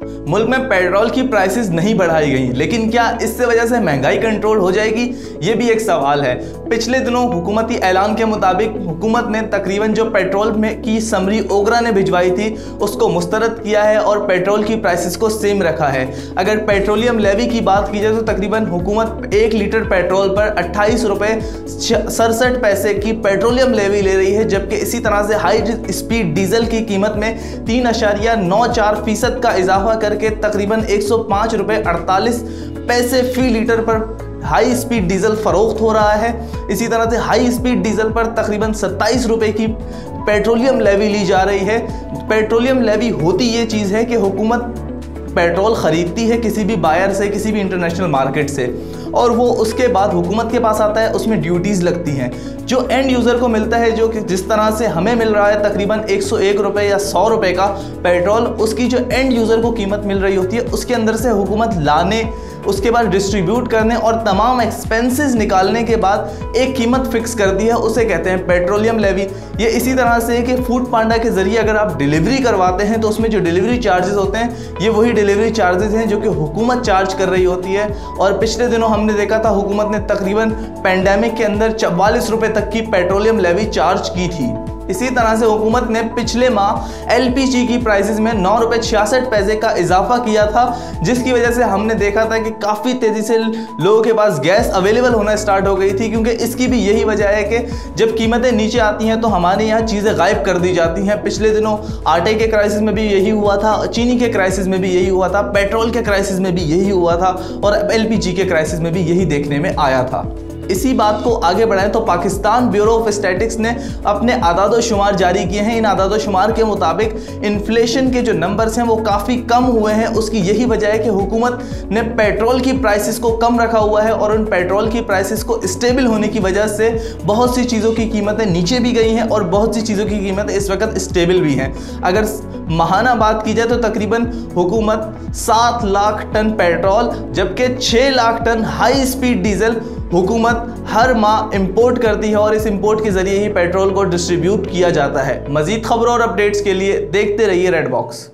मुल्क में पेट्रोल की प्राइसेस नहीं बढ़ाई गई, लेकिन क्या इससे वजह से महंगाई कंट्रोल हो जाएगी, ये भी एक सवाल है। पिछले दिनों हुकूमती ऐलान के मुताबिक हुकूमत ने तकरीबन जो पेट्रोल में की समरी ओगरा ने भिजवाई थी उसको मुस्तरद किया है और पेट्रोल की प्राइसेस को सेम रखा है। अगर पेट्रोलियम लेवी की बात की जाए तो तकरीबन हुकूमत 1 लीटर पेट्रोल पर 28 रुपये 67 पैसे की पेट्रोलियम लेवी ले रही है, जबकि इसी तरह से हाई स्पीड डीजल की कीमत में 3.94% का इजाफा करके तकरीबन 105 रुपये 48 पैसे फी लीटर पर हाई स्पीड डीजल फरोख्त हो रहा है। इसी तरह से हाई स्पीड डीजल पर तकरीबन 27 रुपये की पेट्रोलियम लेवी ली जा रही है। पेट्रोलियम लेवी होती ये चीज़ है कि हुकूमत पेट्रोल ख़रीदती है किसी भी बायर से, किसी भी इंटरनेशनल मार्केट से, और वो उसके बाद हुकूमत के पास आता है, उसमें ड्यूटीज़ लगती हैं जो एंड यूज़र को मिलता है, जो कि जिस तरह से हमें मिल रहा है तकरीबन 101 रुपये या 100 रुपये का पेट्रोल, उसकी जो एंड यूज़र को कीमत मिल रही होती है उसके अंदर से हुकूमत लाने, उसके बाद डिस्ट्रीब्यूट करने और तमाम एक्सपेंसेस निकालने के बाद एक कीमत फिक्स कर दी है, उसे कहते हैं पेट्रोलियम लेवी। ये इसी तरह से है कि फूड पांडा के ज़रिए अगर आप डिलीवरी करवाते हैं तो उसमें जो डिलीवरी चार्जेस होते हैं ये वही डिलीवरी चार्जेस हैं जो कि हुकूमत चार्ज कर रही होती है। और पिछले दिनों हमने देखा था हुकूमत ने तकरीबन पेंडेमिक के अंदर 44 रुपये तक की पेट्रोलियम लेवी चार्ज की थी। इसी तरह से हुकूमत ने पिछले माह एलपीजी की प्राइसेस में 9 रुपये 66 पैसे का इजाफा किया था, जिसकी वजह से हमने देखा था कि काफ़ी तेज़ी से लोगों के पास गैस अवेलेबल होना स्टार्ट हो गई थी, क्योंकि इसकी भी यही वजह है कि जब कीमतें नीचे आती हैं तो हमारे यहाँ चीज़ें गायब कर दी जाती हैं। पिछले दिनों आटे के क्राइसिस में भी यही हुआ था, चीनी के क्राइसिस में भी यही हुआ था, पेट्रोल के क्राइसिस में भी यही हुआ था और एलपीजी के क्राइसिस में भी यही देखने में आया था। इसी बात को आगे बढ़ाएं तो पाकिस्तान ब्यूरो ऑफ स्टैटिस्टिक्स ने अपने आदादो शुमार जारी किए हैं। इन आदादो शुमार के मुताबिक इन्फ्लेशन के जो नंबर्स हैं वो काफ़ी कम हुए हैं। उसकी यही वजह है कि हुकूमत ने पेट्रोल की प्राइसेस को कम रखा हुआ है और उन पेट्रोल की प्राइसेस को स्टेबल होने की वजह से बहुत सी चीज़ों की कीमतें नीचे भी गई हैं और बहुत सी चीज़ों की कीमतें इस वक्त स्टेबल भी हैं। अगर माहाना बात की जाए तो तकरीबन हुकूमत 7 लाख टन पेट्रोल जबकि 6 lakh tonne high speed diesel हुकूमत हर माह इंपोर्ट करती है और इस इंपोर्ट के ज़रिए ही पेट्रोल को डिस्ट्रीब्यूट किया जाता है। मज़ीद खबरों और अपडेट्स के लिए देखते रहिए रेड बॉक्स।